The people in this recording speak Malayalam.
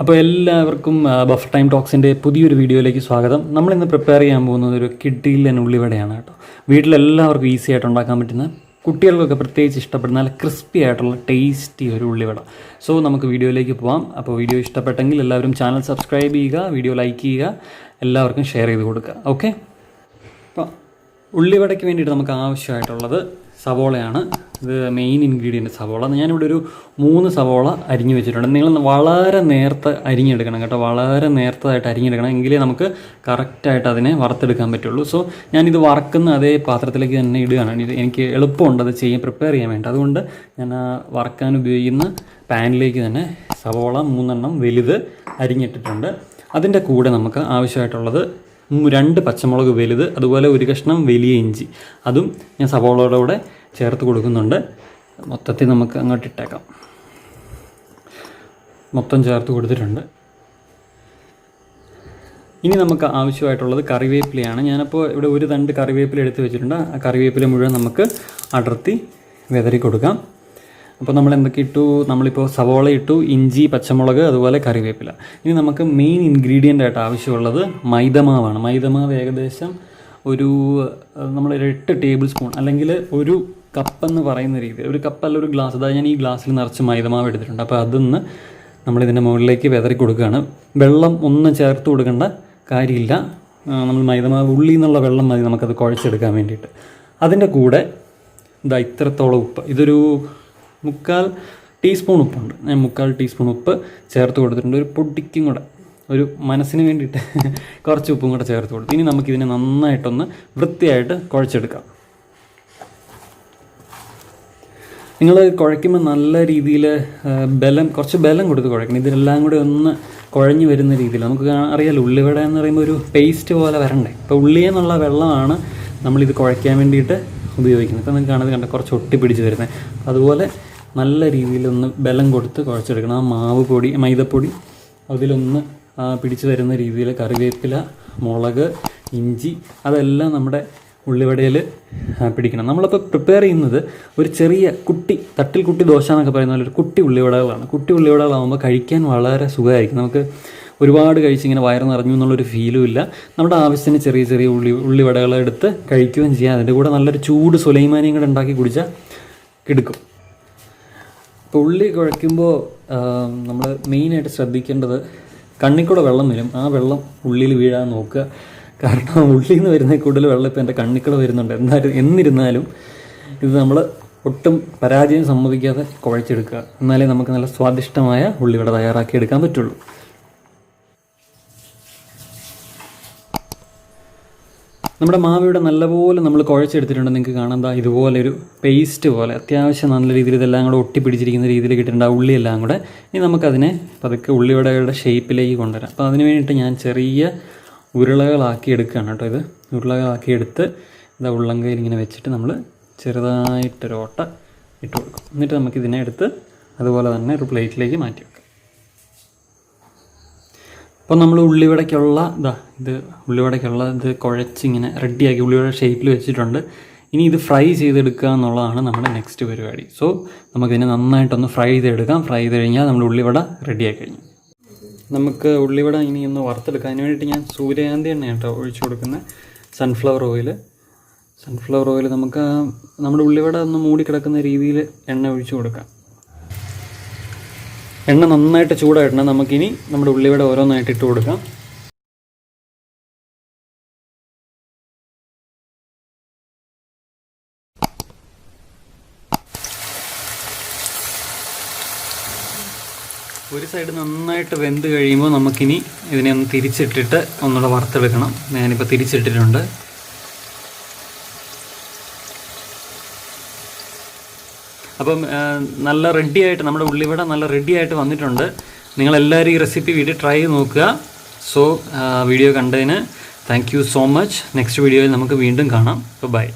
അപ്പോൾ എല്ലാവർക്കും ബഫർ ടൈം ടോക്സിൻ്റെ പുതിയൊരു വീഡിയോയിലേക്ക് സ്വാഗതം. നമ്മളിന്ന് പ്രിപ്പയർ ചെയ്യാൻ പോകുന്നത് ഒരു കിഡിലൻ ഉള്ളിവടയാണ് കേട്ടോ. വീട്ടിലെല്ലാവർക്കും ഈസി ആയിട്ട് ഉണ്ടാക്കാൻ പറ്റുന്ന, കുട്ടികൾക്കൊക്കെ പ്രത്യേകിച്ച് ഇഷ്ടപ്പെടുന്ന നല്ല ക്രിസ്പി ആയിട്ടുള്ള ടേസ്റ്റി ഒരു ഉള്ളിവട. സോ നമുക്ക് വീഡിയോയിലേക്ക് പോകാം. അപ്പോൾ വീഡിയോ ഇഷ്ടപ്പെട്ടെങ്കിൽ എല്ലാവരും ചാനൽ സബ്സ്ക്രൈബ് ചെയ്യുക, വീഡിയോ ലൈക്ക് ചെയ്യുക, എല്ലാവർക്കും ഷെയർ ചെയ്ത് കൊടുക്കുക. ഓക്കെ, അപ്പോൾ ഉള്ളിവടയ്ക്ക് വേണ്ടിയിട്ട് നമുക്ക് ആവശ്യമായിട്ടുള്ളത് സവോളയാണ്. ഇത് മെയിൻ ഇൻഗ്രീഡിയൻറ്റ് സവോള. ഞാനിവിടെ ഒരു 3 സവോള അരിഞ്ഞു വെച്ചിട്ടുണ്ട്. നിങ്ങൾ വളരെ നേരത്തെ അരിഞ്ഞെടുക്കണം കേട്ടോ, വളരെ നേരത്തായിട്ട് അരിഞ്ഞെടുക്കണം, എങ്കിലേ നമുക്ക് കറക്റ്റായിട്ട് അതിനെ വറുത്തെടുക്കാൻ പറ്റുള്ളൂ. സോ ഞാനിത് വറക്കുന്ന അതേ പാത്രത്തിലേക്ക് തന്നെ ഇടുകയാണ്. ഇത് എനിക്ക് എളുപ്പമുണ്ട് അത് പ്രിപ്പയർ ചെയ്യാൻ വേണ്ടി. അതുകൊണ്ട് ഞാൻ വറക്കാൻ ഉപയോഗിക്കുന്ന പാനിലേക്ക് തന്നെ സവോള 3 എണ്ണം വലുത് അരിഞ്ഞിട്ടിട്ടുണ്ട്. അതിൻ്റെ കൂടെ നമുക്ക് ആവശ്യമായിട്ടുള്ളത് 2 പച്ചമുളക് വലുത്, അതുപോലെ 1 കഷ്ണം വലിയ ഇഞ്ചി, അതും ഞാൻ സവോളയുടെ കൂടെ ചേർത്ത് കൊടുക്കുന്നുണ്ട്. മൊത്തത്തിൽ നമുക്ക് അങ്ങോട്ട് ഇട്ടേക്കാം. മൊത്തം ചേർത്ത് കൊടുത്തിട്ടുണ്ട്. ഇനി നമുക്ക് ആവശ്യമായിട്ടുള്ളത് കറിവേപ്പിലയാണ്. ഞാനപ്പോൾ ഇവിടെ 1 തണ്ട് കറിവേപ്പില എടുത്ത് വെച്ചിട്ടുണ്ട്. ആ കറിവേപ്പില മുഴുവൻ നമുക്ക് അടർത്തി വിതറി കൊടുക്കാം. അപ്പോൾ നമ്മൾ എന്തൊക്കെ ഇട്ടു? നമ്മളിപ്പോൾ സവോള ഇട്ടു, ഇഞ്ചി, പച്ചമുളക്, അതുപോലെ കറിവേപ്പില. ഇനി നമുക്ക് മെയിൻ ഇൻഗ്രീഡിയൻ്റ് ആയിട്ട് ആവശ്യമുള്ളത് മൈദമാവാണ്. മൈദമാവ് ഏകദേശം ഒരു നമ്മൾ 8 ടേബിൾ സ്പൂൺ, അല്ലെങ്കിൽ 1 കപ്പെന്ന് പറയുന്ന രീതിയിൽ, 1 കപ്പല്ല 1 ഗ്ലാസ്, അതായത് ഞാൻ ഈ ഗ്ലാസ്സിൽ നിറച്ച് മൈദമാവ് എടുത്തിട്ടുണ്ട്. അപ്പോൾ അതൊന്ന് നമ്മളിതിൻ്റെ മുകളിലേക്ക് വിതറി കൊടുക്കുകയാണ്. വെള്ളം ഒന്നും ചേർത്ത് കൊടുക്കേണ്ട കാര്യമില്ല. നമ്മൾ മൈദമാവ് ഉള്ളി എന്നുള്ള വെള്ളം മതി നമുക്കത് കുഴച്ചെടുക്കാൻ വേണ്ടിയിട്ട്. അതിൻ്റെ കൂടെ ഇതാ ഇത്രത്തോളം ഉപ്പ്, ഇതൊരു 3/4 ടീസ്പൂൺ ഉപ്പുണ്ട്. ഞാൻ 3/4 ടീസ്പൂൺ ഉപ്പ് ചേർത്ത് കൊടുത്തിട്ടുണ്ട്. ഒരു പൊടിക്കും കൂടെ, ഒരു മനസ്സിന് വേണ്ടിയിട്ട് കുറച്ച് ഉപ്പും കൂടെ ചേർത്ത് കൊടുത്തു. ഇനി നമുക്കിതിനെ നന്നായിട്ടൊന്ന് വൃത്തിയായിട്ട് കുഴച്ചെടുക്കാം. നിങ്ങൾ കുഴയ്ക്കുമ്പോൾ നല്ല രീതിയിൽ കുറച്ച് ബലം കൊടുത്ത് കുഴക്കണം. ഇതിനെല്ലാം കൂടെ ഒന്ന് കുഴഞ്ഞു വരുന്ന രീതിയിൽ. നമുക്ക് അറിയാമല്ലോ, ഉള്ളിവട എന്ന് പറയുമ്പോൾ ഒരു പേസ്റ്റ് പോലെ വരണ്ടേ. ഇപ്പോൾ ഉള്ളിയെന്നുള്ള വെള്ളമാണ് നമ്മളിത് കുഴയ്ക്കാൻ വേണ്ടിയിട്ട് ഉപയോഗിക്കുന്നത്. ഇപ്പോൾ നിങ്ങൾക്ക് കാണുന്നത് കുറച്ച് ഒട്ടിപ്പിടിച്ച് വരുന്നത്. അതുപോലെ നല്ല രീതിയിലൊന്ന് ബലം കൊടുത്ത് കുഴച്ചെടുക്കണം. ആ മാവ് പൊടി, മൈദപ്പൊടി അതിലൊന്ന് പിടിച്ച് വരുന്ന രീതിയിൽ കറിവേപ്പില, മുളക്, ഇഞ്ചി, അതെല്ലാം നമ്മുടെ ഉള്ളിവടയിൽ പിടിക്കണം. നമ്മളിപ്പോൾ പ്രിപ്പയർ ചെയ്യുന്നത് ഒരു ചെറിയ കുട്ടി, തട്ടിൽ കുട്ടി ദോശ എന്നൊക്കെ പറയുന്ന പോലെ ഒരു കുട്ടി ഉള്ളിവടകളാണ്. കുട്ടി ഉള്ളിവടകളാകുമ്പോൾ കഴിക്കാൻ വളരെ സുഖമായിരിക്കും. നമുക്ക് ഒരുപാട് കഴിച്ചിങ്ങനെ വയറ് നിറഞ്ഞു എന്നുള്ളൊരു ഫീലും ഇല്ല. നമ്മുടെ ആവശ്യത്തിന് ചെറിയ ചെറിയ ഉള്ളിവടകളെടുത്ത് കഴിക്കുകയും ചെയ്യാം. അതിൻ്റെ കൂടെ നല്ലൊരു ചൂട് സുലൈമാനിയും കൂടെ ഉണ്ടാക്കി കുടിച്ചാൽ കിടക്കും. ഇപ്പോൾ ഉള്ളി കുഴയ്ക്കുമ്പോൾ നമ്മൾ മെയിനായിട്ട് ശ്രദ്ധിക്കേണ്ടത്, കണ്ണിക്കൂടെ വെള്ളം വരും, ആ വെള്ളം ഉള്ളിയിൽ വീഴാൻ നോക്കുക. കാരണം ഉള്ളിൽ നിന്ന് വരുന്ന കൂടുതൽ വെള്ളം ഇപ്പോൾ എൻ്റെ കണ്ണിക്കൂടെ വരുന്നുണ്ട്. എന്നിരുന്നാലും ഇത് നമ്മൾ ഒട്ടും പരാജയം സമ്മതിക്കാതെ കുഴച്ചെടുക്കുക. എന്നാലേ നമുക്ക് നല്ല സ്വാദിഷ്ടമായ ഉള്ളിവട തയ്യാറാക്കി എടുക്കാൻ പറ്റുള്ളൂ. നമ്മുടെ മാവിവിടെ നല്ലപോലെ നമ്മൾ കുഴച്ചെടുത്തിട്ടുണ്ട്. നിങ്ങൾക്ക് കാണാം, ഇതുപോലെ ഒരു പേസ്റ്റ് പോലെ അത്യാവശ്യം നല്ല രീതിയിൽ ഇതെല്ലാം കൂടെ ഒട്ടിപ്പിടിച്ചിരിക്കുന്ന രീതിയിൽ കിട്ടിയിട്ടുണ്ട്, ആ ഉള്ളിയെല്ലാം കൂടെ. ഇനി നമുക്കതിനെ പതുക്കെ ഉള്ളിവടകളുടെ ഷേപ്പിലേക്ക് കൊണ്ടുവരാം. അപ്പോൾ അതിന് വേണ്ടിയിട്ട് ഞാൻ ചെറിയ ഉരുളകളാക്കി എടുക്കുകയാണ് കേട്ടോ. ഇത് ഉരുളകളാക്കി എടുത്ത് ഉള്ളംകൈയിൽ ഇങ്ങനെ വെച്ചിട്ട് നമ്മൾ ചെറുതായിട്ടൊരു ഓട്ട ഇട്ട് കൊടുക്കും. എന്നിട്ട് നമുക്കിതിനെ എടുത്ത് അതുപോലെ തന്നെ ഒരു പ്ലേറ്റിലേക്ക് മാറ്റി വെക്കാം. അപ്പോൾ നമ്മൾ ഉള്ളിവടയ്ക്കുള്ള ഇത് കുഴച്ചിങ്ങനെ റെഡിയാക്കി ഉള്ളിവട ഷേപ്പിൽ വെച്ചിട്ടുണ്ട്. ഇനി ഇത് ഫ്രൈ ചെയ്തെടുക്കുക എന്നുള്ളതാണ് നമ്മുടെ നെക്സ്റ്റ് പരിപാടി. സോ നമുക്കിതിനെ നന്നായിട്ടൊന്ന് ഫ്രൈ ചെയ്തെടുക്കാം. ഫ്രൈ ചെയ്ത് കഴിഞ്ഞാൽ നമ്മുടെ ഉള്ളിവട റെഡിയായി കഴിഞ്ഞു. നമുക്ക് ഉള്ളിവട ഇനി ഒന്ന് വറുത്തെടുക്കാം. അതിന് വേണ്ടിയിട്ട് ഞാൻ സൂര്യകാന്തി എണ്ണ കേട്ടോ ഒഴിച്ചു കൊടുക്കുന്നത്. സൺഫ്ലവർ ഓയിൽ നമുക്ക് നമ്മുടെ ഉള്ളിവട ഒന്ന് മൂടിക്കിടക്കുന്ന രീതിയിൽ എണ്ണ ഒഴിച്ചു കൊടുക്കാം. എണ്ണ നന്നായിട്ട് ചൂടായിട്ടുണ്ട്. നമുക്കിനി നമ്മുടെ ഉള്ളിവട ഓരോന്നായിട്ട് ഇട്ട് കൊടുക്കാം. ഒരു സൈഡ് നന്നായിട്ട് വെന്ത് കഴിയുമ്പോൾ നമുക്കിനി ഇതിനെ ഒന്ന് തിരിച്ചിട്ടിട്ട് ഒന്നുകൂടെ വറുത്തെടുക്കണം. ഞാനിപ്പോൾ തിരിച്ചിട്ടിട്ടുണ്ട്. അപ്പം നല്ല റെഡിയായിട്ട് നമ്മുടെ ഉള്ളിവട നല്ല റെഡിയായിട്ട് വന്നിട്ടുണ്ട്. നിങ്ങളെല്ലാവരും ഈ റെസിപ്പി വീട്ടിൽ ട്രൈ ചെയ്ത് നോക്കുക. സോ വീഡിയോ കണ്ടതിന് thank you so much. Next വീഡിയോയിൽ നമുക്ക് വീണ്ടും കാണാം. ബൈ.